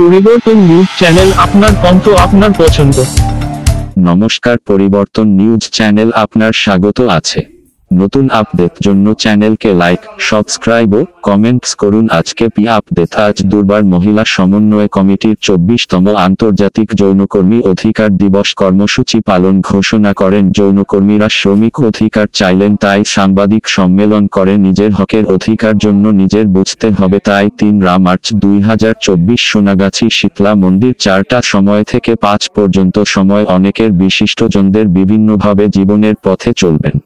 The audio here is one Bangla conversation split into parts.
পরিবর্তন নিউজ চ্যানেল, আপনার কণ্ঠ, আপনার পছন্দ। নমস্কার, পরিবর্তন নিউজ চ্যানেল আপনার স্বাগত আছে। নতুন আপডেট জন্য চ্যানেলকে লাইক, সাবস্ক্রাইব ও কমেন্টস করুন। আজকে আপডেট। আজ দুর্বার মহিলা সমন্বয় কমিটির 24তম আন্তর্জাতিক যৌনকর্মী অধিকার দিবস কর্মসূচি পালন ঘোষণা করেন। যৌনকর্মীরা শ্রমিক অধিকার চাইলেন, তাই সাংবাদিক সম্মেলন করে নিজের হকের অধিকার জন্য নিজের বুঝতে হবে। তাই 3 মার্চ 2024 সোনাগাছি শীতলা মন্দির 4টা সময় থেকে 5 পর্যন্ত সময় অনেকের বিশিষ্টজনদের বিভিন্নভাবে জীবনের পথে চলবেন।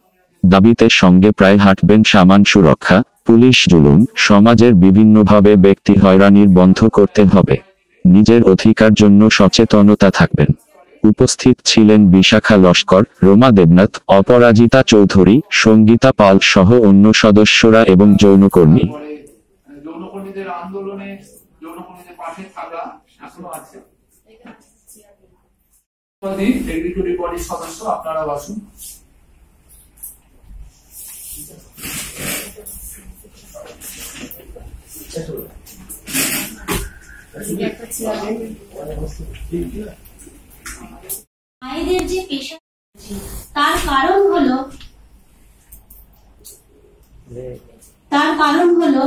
দাবিতে সঙ্গে প্রায় হাঁটবেন সামান সুরক্ষা, পুলিশ জুলুম, সমাজের বিভিন্নভাবে ব্যক্তি হয়রানির বন্ধ করতে হবে। নিজের অধিকার জন্য সচেতনতা থাকবেন। উপস্থিত ছিলেন বিশাখা লস্কর, রোমা দেবনাথ, অপরাজিতা চৌধুরী, সঙ্গীতা পাল সহ অন্য সদস্যরা এবং যৌনকর্মী। যৌনকর্মীদের আন্দোলনে যৌনকর্মীদের পাশে থাকা এখনো আছে। এক্সিকিউটিভ বডির সদস্য আপনারা আসুন। মায়েদের যে পেশা, তার কারণ হলো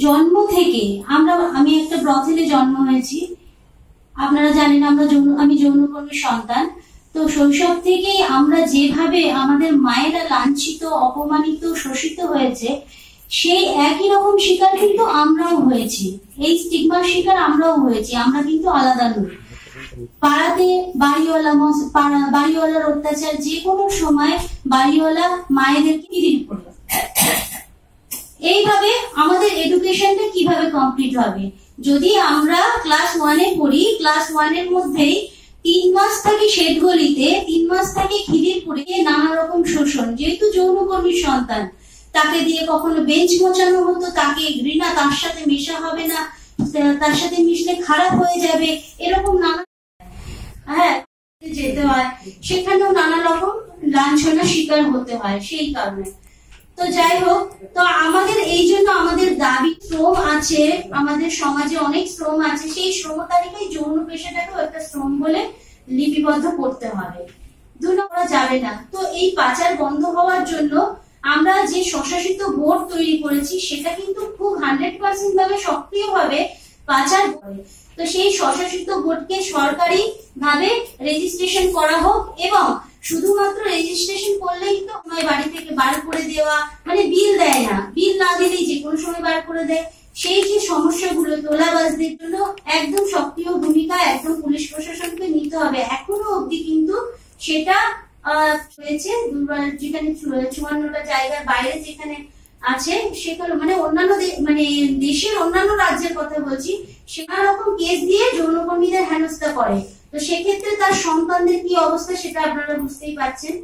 জন্ম থেকে আমি একটা ব্রথেলে জন্ম হয়েছি। আপনারা জানেন আমি যৌনকর্মীর সন্তান। তো শৈশব থেকেই আমরা যেভাবে আমাদের মায়েরা লাঞ্ছিত, অপমানিত, শোষিত হয়েছে, সেই একই রকম শিকার কিন্তু আমরাও হয়েছি। এই স্টিগমার শিকার আমরাও হয়েছি। আমরা কিন্তু আলাদা নই। পাড়াতে বাড়িওয়ালার অত্যাচার, যে কোনো সময় বাড়িওয়ালা মায়েদেরকে কিরিল করলো। এইভাবে আমাদের এডুকেশনটা কিভাবে কমপ্লিট হবে? যদি আমরা ক্লাস 1-এ পড়ি, ক্লাস 1-এর মধ্যেই 3 মাস থাকি শ্বেতগলিতে, 3 মাস থাকি খিদিরপুরে, নানা রকম শোষণ। যেহেতু যৌনকর্মীর সন্তান, তাকে দিয়ে কখনো বেঞ্চ মোছানো হতো, তাকে ঘৃণা, তার সাথে মেশা হবে না, তার সাথে মিশলে খারাপ হয়ে যাবে, এরকম নানা যেতে হয়। সেখানেও নানা রকম লাঞ্ছনার শিকার হতে হয় সেই কারণে। তো যাই হোক, তো আমাদের এই জন্য আমাদের দাবি, শ্রম আছে, আমাদের সমাজে অনেক শ্রম আছে। সেই শ্রম তালিকায় যৌন পেশাটাকেও একটা শ্রম বলে লিপিবদ্ধ করতে হবে। করা যাবে না। তো এই পাচার বন্ধ হওয়ার জন্য আমরা যে স্বশাসিত বোর্ড তৈরি করেছি, সেটা কিন্তু খুব 100% ভাবে সক্রিয় ভাবে পাচার করে। তো সেই স্বশাসিত বোর্ডকে সরকারি ভাবে রেজিস্ট্রেশন করা হোক, এবং শুধুমাত্র রেজিস্ট্রেশন করলেই তো বাড়ি থেকে বার করে দেওয়া, মানে বিল দেয় না, বিল না দিলেই যে কোনো সময় বার করে দেয়, সেই যে সমস্যাগুলো, তোলাবাজদের জন্য একদম সক্রিয় ভূমিকা একদম পুলিশ প্রশাসনকে নিতে হবে। এখনো অবধি কিন্তু সেটা হয়েছে, যেখানে 54টা জায়গার বাইরে যেখানে আছে, সেখানে মানে অন্যান্য দেশের অন্যান্য রাজ্যের কথা বলছি, সেনা রকম কেস দিয়ে যৌনকর্মীদের হেনস্থা করে। তো সেক্ষেত্রে তার সন্তানদের কি অবস্থা সেটা আপনারা বুঝতেই পারছেন।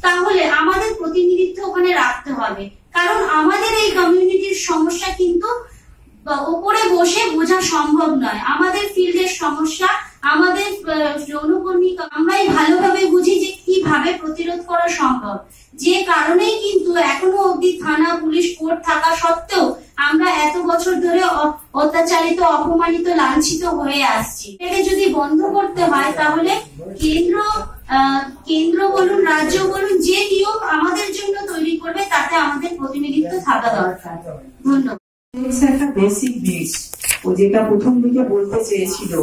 তাহলে আমাদের প্রতিনিধিত্ব ওখানে রাখতে হবে, কারণ আমাদের এই কমিউনিটির সমস্যা কিন্তু উপরে বসে বোঝা সম্ভব নয়। আমাদের ফিল্ডের সমস্যা, আমাদের যৌনকর্মী আমরাই ভালোভাবে বুঝি যে কিভাবে প্রতিরোধ করা সম্ভব। যে কারণেই কিন্তু এখনো অবধি থানা, পুলিশ, কোর্ট থাকা সত্ত্বেও আমরা এত বছর ধরে অত্যাচারিত, অপমানিত, লাঞ্ছিত হয়ে আসছি। এটাকে যদি বন্ধ করতে হয়, তাহলে কেন্দ্র বলুন, রাজ্য বলুন, যে নিয়ম আমাদের জন্য তৈরি করবে, তাতে আমাদের প্রতিনিধিত্ব থাকা দরকার। ধন্যবাদ। একটা বেসিক জিনিস ও যেটা প্রথম দিকে বলতে চেয়েছিল,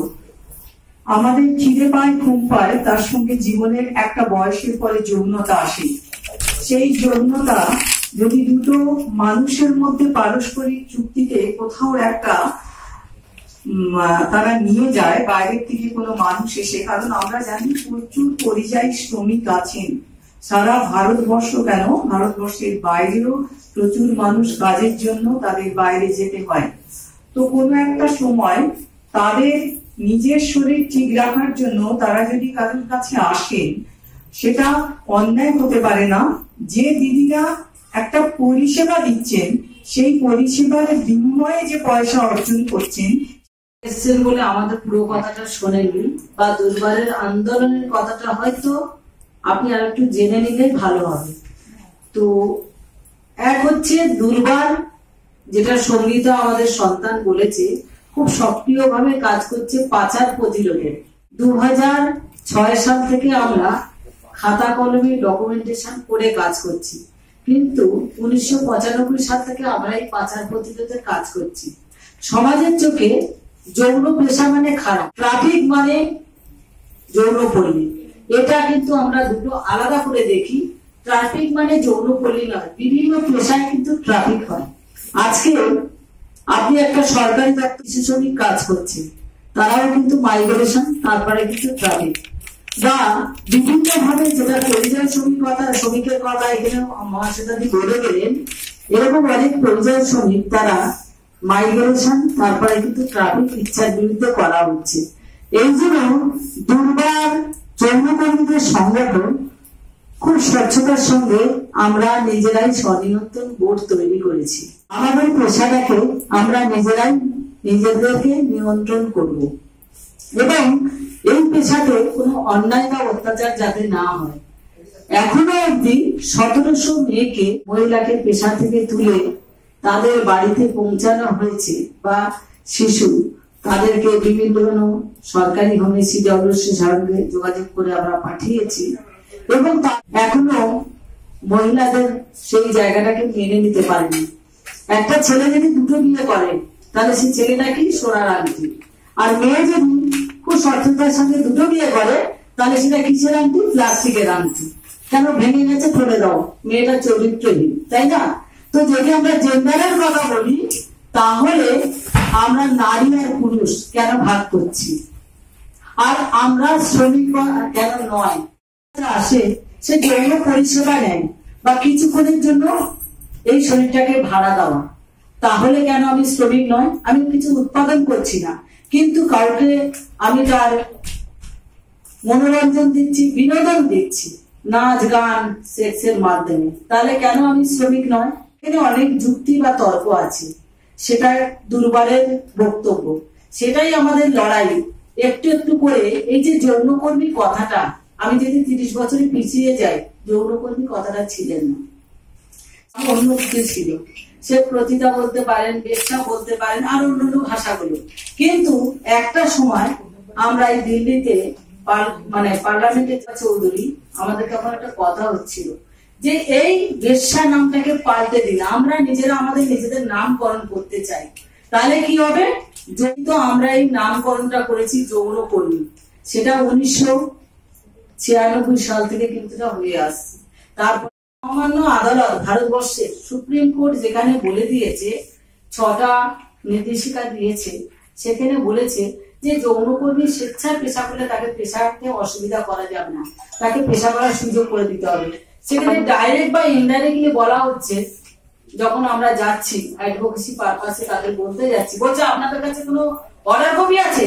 আমাদের খিদে পায়, ঘুম পায়, তার সঙ্গে জীবনের একটা বয়সের পরে যৌনতা আসে। সেই যৌনতা যদি দুটো মানুষের মধ্যে পারস্পরিক চুক্তিতে কোথাও একটা তারা নিয়ে যায়, বাইরের থেকে কোনো মানুষ এসে, কারণ আমরা জানি প্রচুর পরিযায়ী শ্রমিক আছেন সারা ভারতবর্ষ, কেন ভারতবর্ষের বাইরেও প্রচুর মানুষ কাজের জন্য তাদের বাইরে যেতে হয়। তো কোনো একটা সময় তাদের নিজের শরীর ঠিক রাখার জন্য তারা যদি কারোর কাছে আসেন, সেটা অন্যায় হতে পারে না। যে দিদিরা একটা পরিষেবা দিচ্ছেন, সেই পরিষেবার বিনিময়ে যে পয়সা অর্জন করছেন বলে আমাদের পুরো কথাটা শোনেনি, বা দুর্বারের আন্দোলনের কথাটা হয়তো আপনি আর একটু জেনে নিলে ভালো হবে। তো এক হচ্ছে দুর্বার, যেটা সঙ্গীতা আমাদের সন্তান বলেছে, খুব সক্রিয়ভাবে কাজ করছে পাচার প্রতিরোধে। 2006 সাল থেকে আমরা খাতা কলমে ডকুমেন্টেশন করে কাজ করছি, কিন্তু 1995 সাল থেকে আমরা এই পাচার প্রতিরোধে কাজ করছি। সমাজের চোখে যৌন পেশা মানে খারাপ, ট্রাফিক মানে যৌনপল্লী, এটা কিন্তু আমরা দুটো আলাদা করে দেখি। ট্রাফিক মানে যৌনপল্লী নয়, বিভিন্ন পেশায় কিন্তু ট্রাফিক হয়। আজকে আপনি একটা সরকারি দপ্তর শিশু শ্রমিক কাজ করছে, তারাও কিন্তু মাইগ্রেশন, তারপরে কিন্তু ট্রাফিক, বা বিভিন্ন ভাবে যেটা পরিযায়ী শ্রমিকের কথা এখানে মহাশ্বেতাদি বলে গেলেন, এরকম অনেক পরিযায়ী শ্রমিক তারা মাইগ্রেশন, তারপরে কিন্তু ট্রাফিক ইচ্ছার বিরুদ্ধে করা হচ্ছে। এই জন্য দুর্বার যৌনকর্মীদের সংগঠন খুব স্বচ্ছতার সঙ্গে আমরা নিজেরাই স্বনিয়ন্ত্রণ বোর্ড তৈরি করেছি। আমাদের পেশাটাকে আমরা নিজেরাই নিজেদেরকে নিয়ন্ত্রণ করব, এবং এই পেশাতে কোনো অন্যায় বা অত্যাচার যাতে না হয়। এখনো অব্দি 1700 মেয়েকে, মহিলাকে পেশা থেকে তুলে তাদের বাড়িতে পৌঁছানো হয়েছে, বা শিশু তাদেরকে বিভিন্ন সরকারি হোমে CWC's সঙ্গে যোগাযোগ করে আমরা পাঠিয়েছি, এবং এখনো মহিলাদের সেই জায়গাটাকে মেনে নিতে পারেনি। একটা ছেলে যদি দুটো বিয়ে করে তাহলে সেই ছেলেটা কি সোনার আংটি, আর মেয়ে যদি খুব সচেতনতার সঙ্গে দুটো বিয়ে করে তাহলে সেটা কিসের আংটি? প্লাস্টিকের আংটি। কেন? ভেঙে গেছে, ফেলে দাও, মেয়েটা চরিত্রহীন, তাই না? তো যদি আমরা জেন্ডারের কথা বলি, তাহলে আমরা নারী আর পুরুষ কেন ভাগ করছি, আর আমরা শ্রমিক কেন নয়? আসে সে যৌন পরিষেবা নেয় বা কিছুক্ষণের জন্য এই শরীরটাকে ভাড়া দেওয়া, তাহলে কেন আমি শ্রমিক নয়? আমি কিছু উৎপাদন করছি না, কিন্তু কাউকে আমি তার মনোরঞ্জন দিচ্ছি, বিনোদন দিচ্ছি, নাচ গান সেক্সের মাধ্যমে, তাহলে কেন আমি শ্রমিক নয়? এখানে অনেক যুক্তি বা তর্ক আছে, সেটা দুর্বারের বক্তব্য, সেটাই আমাদের লড়াই। একটু একটু করে এই যে যৌনকর্মী কথাটা, আমি যদি 30 বছরে পিছিয়ে যাই, যৌনকর্মী কথাটা ছিলেন না, অন্য কিছু ছিল। সে প্রতিটা বলতে পারেন, বেশ্যা বলতে পারেন, আর অন্যান্য ভাষাগুলো। কিন্তু একটা সময় আমরা এই দিল্লিতে পার্লামেন্টের চৌধুরী আমাদের তখন একটা কথা হচ্ছিল যে এই বেশ্যা নামটাকে পাল্টে দিন, আমরা নিজেরা আমাদের নিজেদের নামকরণ করতে চাই, তাহলে কি হবে? যদি তো আমরা এই নামকরণটা করেছি যৌনকর্মী, সেটা 1996 সাল থেকে কিন্তু হয়ে আসছে। তারপর সামান্য আদালত, ভারতবর্ষের সুপ্রিম কোর্ট যেখানে বলে দিয়েছে, 6টা নির্দেশিকা দিয়েছে, সেখানে বলেছে যে যৌনকর্মী স্বেচ্ছায় পেশা করলে তাকে পেশাতে অসুবিধা করা যাবে না, তাকে পেশা করার সুযোগ করে দিতে হবে। সেখানে ডাইরেক্ট বা ইনডাইরেক্টলি বলা হচ্ছে, যখন আমরা যাচ্ছি অ্যাডভোকেসি পারপাসে তাদের বলতে যাচ্ছি, বলছে আপনাদের কাছে কোনো অর্ডার কপি আছে?